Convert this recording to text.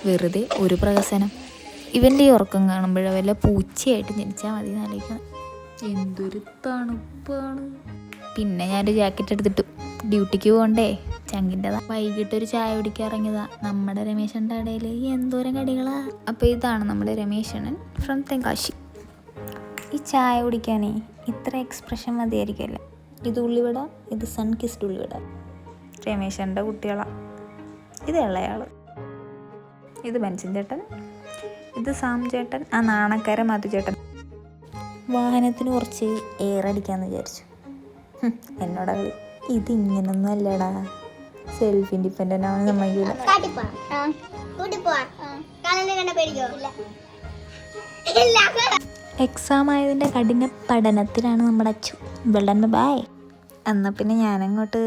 വെറുതെ ഒരു പ്രഹസനം. ഇവൻ്റെ ഈ ഉറക്കം കാണുമ്പോഴേ വല്ല പൂച്ചയായിട്ട് ജനിച്ചാൽ മതി എന്നാലോചിക്കണം. എന്തൊരു തണുപ്പാണ്. പിന്നെ ഞാനൊരു ജാക്കറ്റ് എടുത്തിട്ടു. ഡ്യൂട്ടിക്ക് പോകണ്ടേ, ചങ്കിൻ്റെതാ. വൈകിട്ടൊരു ചായ കുടിക്കാൻ ഇറങ്ങിയതാ. നമ്മുടെ രമേശൻ്റെ കടയിൽ എന്തോരം കടികളാ. അപ്പോൾ ഇതാണ് നമ്മുടെ രമേശണ്ണൻ ഫ്രം തെങ്കാശി. ഈ ചായ കുടിക്കാനേ ഇത്ര എക്സ്പ്രഷൻ മതിയായിരിക്കുമല്ലോ. ഇത് ഉള്ളിവട, ഇത് സൺകിസ്ഡ് ഉള്ളിവട. രമേശൻ്റെ കുട്ടികളാണ്. ഇത് ഇളയാൾ, ഇത് ബെൻസിൻ ചേട്ടൻ, ഇത് സാം ചേട്ടൻ, ആ നാണക്കാര മധു ചേട്ടൻ. വാഹനത്തിന് കുറച്ച് എയർ അടിക്കാമെന്ന് വിചാരിച്ചു. എന്നോടാ കളി. ഇതിങ്ങനൊന്നും അല്ലടാ, സെൽഫ് ഇൻഡിപെൻഡൻ്റ് ആണ് നമ്മളില്ല. എക്സാം ആയതിൻ്റെ കഠിന പഠനത്തിലാണ് നമ്മുടെ അച്ചു. വെള്ളൻ ബൈ. എന്നാൽ പിന്നെ ഞാനങ്ങോട്ട്